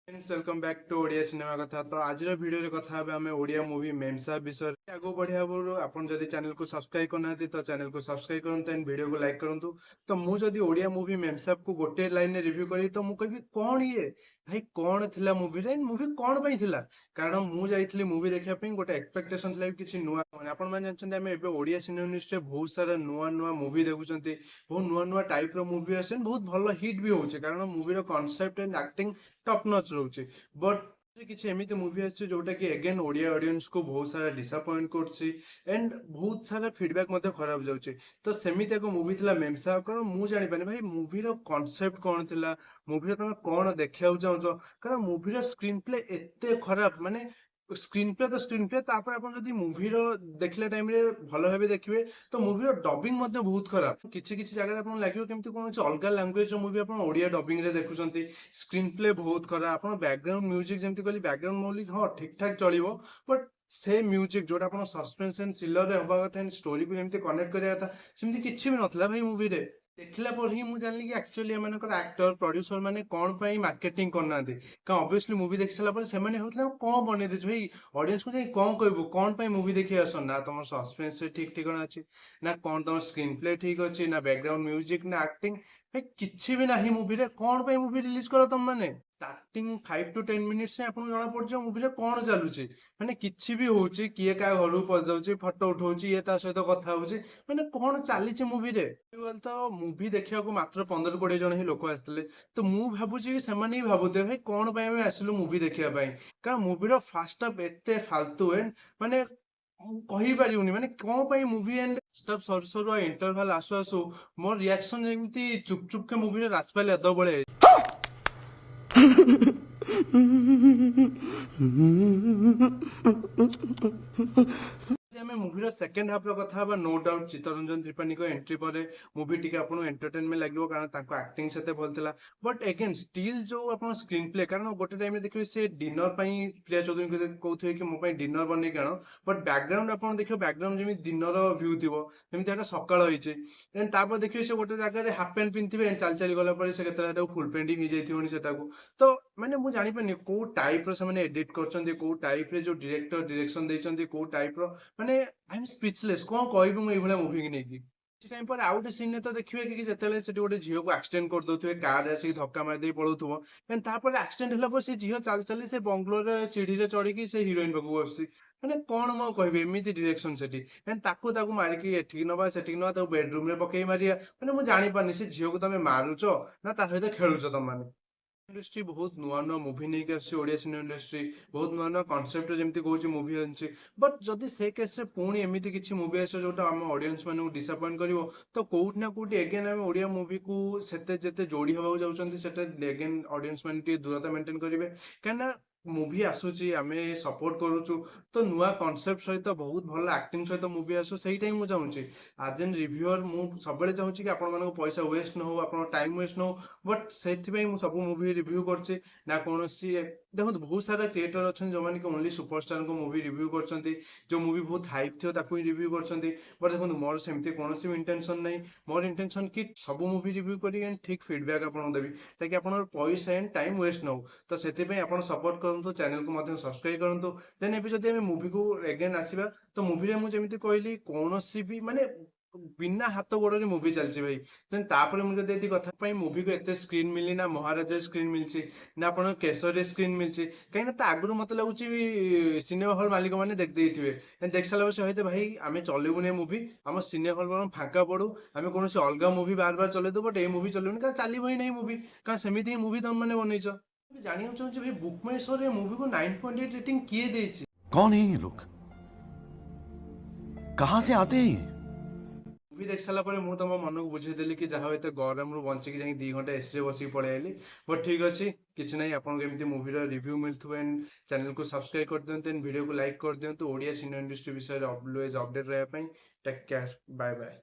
Friends welcome back to Odia cinema कथा। तो आज भिडियो कथा आम ओडिया मूवी मेमसाब विषय आगे बढ़िया पूर्व आपन जदि चैनल को सब्सक्राइब करना तो चैनल को सब्सक्राइब करते एंड वीडियो को लाइक करूँ। तो मुझे ओडिया मूवी मेमसाब को गोटे लाइन में रिव्यू करी तो मुझे कहबी कौन ये भाई कौन थिला मूवी रे मूवी कौन पई थिला। कारण मु जाइथिली मूवी देखिया पई गोटे एक्सपेक्टेशन थिला किछि नुवा माने आपन माने जानछन्ते आमे एबे ओडिया सिनेमा इंडस्ट्री बहुत सारा नुवा नुवा मूवी देखुछन्ते। बहुत नुवा नुवा टाइप रो मूवी आछन बहुत भलो हिट भी होउछे कारण मूवी रो concept and acting top notch रहुछे। बट କିଛି ଏମିତି ମୁଭି ଆସିଛି ଯୋଉଟା କି ଏଗେन ଓଡିଆ ଅଡିଏନ୍ସ କୁ ବହୁତ ସାରା ଡିସଆପଏଣ୍ଟ କରୁଛି ଏଣ୍ଡ ବହୁତ ସାରା ଫିଡବ୍ୟାକ୍ ମଧ୍ୟ ଖରାପ ଯାଉଛି। ତ ସେମିତି ଏକ ମୁଭି ଥିଲା ମେମସାବ। କାରଣ ମୁଁ ଜାଣିପାରୁନି ଭାଇ ମୁଭିର କନସେପ୍ଟ କଣ ଥିଲା, ମୁଭିରେ ତମେ କଣ ଦେଖିବାକୁ ଚାହୁଁଛ। କାରଣ ମୁଭିର ସ୍କ୍ରିନ୍ ପ୍ଲେ ଏତେ ଖରାପ, ମାନେ ସ୍କ୍ରିନ୍ ପ୍ଲେ ତ ସ୍କ୍ରିନ୍ ପ୍ଲେ ତାପରେ ଆପଣ ଯଦି ମୁଭିର ଦେଖିଲା ଟାଇମରେ ଭଲ ଭାବେ ଦେଖିବେ ତ ମୁଭିର ଡବିଂ ମଧ୍ୟ ବହୁତ ଖରାପ। କିଛି କିଛି ଜାଗାରେ ଆପଣଙ୍କୁ ଲାଗିବ କେମିତି କୌଣସି ଅଲଗା ଲାଙ୍ଗୁଏଜର ମୁଭି ଆପଣ ଓଡିଆ ଡବିଂ ରେ ଦେଖୁଛନ୍ତି। ସ୍କ୍ରିନ୍ ପ୍ଲେ ବହୁତ ଖରାପ। ଆପଣ ବ୍ୟାକଗ୍ରାଉଣ୍ଡ ମ୍ୟୁଜିକ ଯେମିତି କହିଲି ବ୍ୟାକଗ୍ରାଉଣ୍ଡ ମ୍ୟୁଜିକ ହଁ ଠିକ ଠାକ ଚଳିବ, ବଟ୍ ସେ ମ୍ୟୁଜିକ ଯୋଉଟା ଆପଣ ସସ୍ପେନ୍ସ ଏଣ୍ଡ ଥ୍ରିଲରରେ ହବା କଥା ଷ୍ଟୋରିକୁ ଯେମିତି କନେକ୍ଟ କରିବା କଥା ସେମିତି କିଛି ବି ନଥିଲା ଭାଇ ମୁଭିରେ। ଦେଖିଲା ପରେ ହିଁ ମୁଁ ଜାଣିଲି କି ଆକ୍ଚୁଆଲି ଏମାନଙ୍କର ଆକ୍ଟର ପ୍ରଡ୍ୟୁସର ମାନେ କଣ ପାଇଁ ମାର୍କେଟିଂ କରୁନାହାନ୍ତି। କାରଣ ଅବଭିୟସଲି ମୁଭି ଦେଖି ସାରିଲା ପରେ ସେମାନେ ଭାବୁଥିଲେ କଣ ବନେଇ ଦେଇଛୁ ଭାଇ, ଅଡିଏନ୍ସକୁ ଯାଇ କଣ କହିବୁ, କଣ ପାଇଁ ମୁଭି ଦେଖି ଆସ। ନା ତମର ସସ୍ପେନ୍ସ ଠିକ ଠିକଣା ଅଛି, ନା କଣ ତମର ସ୍କ୍ରିନ୍ ପ୍ଲେ ଠିକ ଅଛି, ନା ବ୍ୟାକଗ୍ରାଉଣ୍ଡ ମ୍ୟୁଜିକ, ନା ଆକ୍ଟିଂ, ଭାଇ କିଛି ବି ନାହିଁ ମୁଭିରେ। କଣ ପାଇଁ ମୁଭି ରିଲିଜ କର ତମ ମାନେ। ଷ୍ଟାର୍ଟିଂ 5 to 10 ମିନିଟ୍ସ ଆପଣଙ୍କୁ ଜଣା ପଡିଯିବ ମୁଭିରେ କଣ ଚାଲୁଛି। ମାନେ କିଛି ବି ହଉଛି, କିଏ କାହା ଘରକୁ ପଶିଯାଉଛି, ଫଟୋ ଉଠଉଛି, ଇଏ ତା ସହିତ କଥା ହଉଛି, ମାନେ କଣ ଚାଲିଛି ମୁଭିରେ। ତ ମୁଭି ଦେଖିବାକୁ ମାତ୍ର 15-20 ଜଣ ହିଁ ଲୋକ ଆସିଥିଲେ। ତ ମୁଁ ଭାବୁଛି କି ସେମାନେ ହିଁ ଭାବୁଥିବେ ଭାଇ କଣ ପାଇଁ ଆମେ ଆସିଲୁ ମୁଭି ଦେଖିବା ପାଇଁ। କାରଣ ମୁଭିର ଫାର୍ଷ୍ଟ ହାଫ୍ ଏତେ ଫାଲତୁ ଏଣ୍ଡ ମାନେ ମୁଁ କହିପାରିବୁନି ମାନେ କଣ ପାଇଁ ମୁଭି ଏଣ୍ଡ ଷ୍ଟଫ୍ ସରୁ ସରୁ ଇଣ୍ଟରଭାଲ ଆସୁ ଆସୁ ମୋର ରିଆକ୍ସନ ଯେମିତି ଚୁପ ଚୁପ के ମୁଭିରେ ରାଜପାଲ यादव ଭଳିଆ ଆମେ ମୁଭିର ସେକେଣ୍ଡ ହାଫ୍ ର କଥା ହବା। नो डाउट ଚିତ୍ତରଞ୍ଜନ ତ୍ରିପାଠୀଙ୍କ ଏଣ୍ଟ୍ରି ପରେ ମୁଭି ଟିକେ ଆପଣଙ୍କୁ ଏଣ୍ଟରଟେନମେଣ୍ଟ ଲାଗିବ କାରଣ ତାଙ୍କ ଆକ୍ଟିଂ ସେତେ ଭଲ ଥିଲା। ବଟ୍ ଏଗେନ୍ ଷ୍ଟିଲ୍ ଯୋଉ ଆପଣ ସ୍କ୍ରିନ୍ ପ୍ଲେ, କାରଣ ଗୋଟେ ଟାଇମରେ ଦେଖିବେ ସେ ଡିନର ପାଇଁ ପ୍ରିୟା ଚୌଧୁରୀଙ୍କୁ କହୁଥିବେ କି ମୋ ପାଇଁ ଡିନର ବନେଇକି ଆଣ, ବଟ୍ ବ୍ୟାକଗ୍ରାଉଣ୍ଡ ଆପଣ ଦେଖିବେ ବ୍ୟାକଗ୍ରାଉଣ୍ଡ ଯେମିତି ଦିନର ଭ୍ୟୁ ଥିବ ଯେମିତି ଗୋଟେ ସକାଳ ହେଇଛି। ଦେନ୍ ତାପରେ ଦେଖିବେ ସେ ଗୋଟେ ଜାଗାରେ ହାଫ ପ୍ୟାଣ୍ଟ ପିନ୍ଧିଥିବେ, ଚାଲି ଚାଲି ଗଲା ପରେ ସେ କେତେଟା ଫୁଲ ପ୍ୟାଣ୍ଟ ହେଇଯାଇଥିବନି ସେଟାକୁ। ତ ମାନେ ମୁଁ ଜାଣିପାରୁନି କୋଉ ଟାଇପ ର ସେମାନେ ଏଡିଟ କରିଛନ୍ତି, କୋଉ ଟାଇପ ରେ ଯୋଉ ଡିରେକ୍ଟର ଡିରେକ୍ସନ ଦେଇଛନ୍ତି, କୋଉ ଟାଇପ ର ମାନେ ଆଇ ଏମ୍ ସ୍ପିଚଲେସ୍। କଣ କହିବି ମୁଁ ଏଇଭଳିଆ ମୁଭି କି ନେଇକି। କିଛି ଟାଇମ ପରେ ଆଉ ଗୋଟେ ସିନରେ ତ ଦେଖିବେ କି ଯେତେବେଳେ ସେଠି ଗୋଟେ ଝିଅକୁ ଆକ୍ସିଡେଣ୍ଟ କରିଦଉଥିବେ, କାର ଆସିକି ଧକ୍କା ମାରିଦେଇ ପଳଉଥିବ। ଦେନ୍ ତାପରେ ଆକ୍ସିଡେଣ୍ଟ ହେଲା ପରେ ସେ ଝିଅ ଚାଲି ଚାଲି ସେ ବଙ୍ଗଲୋରେ ସିଢିରେ ଚଢିକି ସେ ହିରୋଇନ ପାଖକୁ ଆସୁଛି। ମାନେ କଣ ମୁଁ କହିବି, ଏମିତି ଡିରେକ୍ସନ ସେଠି। ଦେନ୍ ତାକୁ ମାରିକି ଏଠିକି ନବା ସେଠିକି ନବା, ତାକୁ ବେଡରୁମ ରେ ପକେଇ ମାରିବା। ମାନେ ମୁଁ ଜାଣିପାରୁନି ସେ ଝିଅକୁ ତମେ ମାରୁଛ ନା ତା ସହିତ ଖେଳୁଛ ତମମାନେ। इंडस्ट्री बहुत नुआ नुआ मुवी नहीं आसी ओडिया सिनेमा इंडस्ट्री बहुत नुआ नुआ कॉन्सेप्ट जमी कौन मुवी आनी। बट जदि से केस पुणी एमती किसी मुवी आस जो आम ऑडियंस मान डिसअपॉइंट कर तो कौट ना कौट एगेन आम ओडिया मुवी को जिते जोड़ी हवा जाते एगेन ऑडियंस मान दूरता मेंटेन करेंगे कहीं मुवी आसूची आम सपोर्ट करुचु। तो नुआ कॉन्सेप्ट सहित बहुत भल एक्टिंग सहित मुवी आसू से मुझे आज एन रिव्यूअर मुझे सब चाहूँगी कि आप पैसा वेस्ट न हो, आप टाइम वेस्ट न हो। बट से सब मुवी रिव्यू करछे ना कौन सी देखो बहुत सारा क्रिएटर अच्छा जो मैंने ओनली सुपरस्टार को मुवी रिव्यू कर जो मुवी बहुत हाइप थी ताकू ही रिव्यू कर। बट देखो मोर सेमती कौन इंटेंशन नहीं। मोर इंटेंशन कि सब मुवी रिव्यू करी ठीक फीडबैक आपको देवी ताकि आप पैसा एंड टाइम वेस्ट न हो। तो से सपोर्ट करूँ, चैनल को सब्सक्राइब करूँ। देन एबे जदि आमे मुवी को एगेन आसीबा तो मुवी रे मु जेमिति कहली कौन भी माने बिना हाथ गोड़े मुवी चलती भाई। देन तापर मुझे जदि कथा पाई मुवी को एते स्क्रीन मिली ना महाराजा स्क्रीन मिलची ना आपण केसरी स्क्रीन मिलची कहीं आगुरी मत लगुच सिनेमा हॉल मालिक मैंने देख देते देख सारा से कहते भाई आम चलूनी मुवी आम सिनेमा हॉल फाँका पड़ू आम कौन अलग मुवी बार बार चल दो बट ये मुवी चलूनी क्या चलो ही नहीं मुवी कारण सेमती ही मुवी तुम मैंने बनईच। जाना चाहिए भाई बुक माई शो रे मुवी को 9.8 रेटिंग किए देछि। कौन है ये लोग, कहां से आते हैं ये? मुवी देख सारा मुझे तुम मन को बुझेदेली कि जहाँ एत गरम रू बचिक जा 2 घंटा एसी बसिक पड़े आली। बट ठीक अच्छे किसी ना आपको मुवीर रिव्यू मिलू एंड चैनल को सब्सक्राइब कर दिखाते एंड वीडियो को लाइक कर दिखाँ। ओडिया सिनेमा इंडस्ट्री विषय ऑलवेज अपडेट रहा। Take care, bye bye.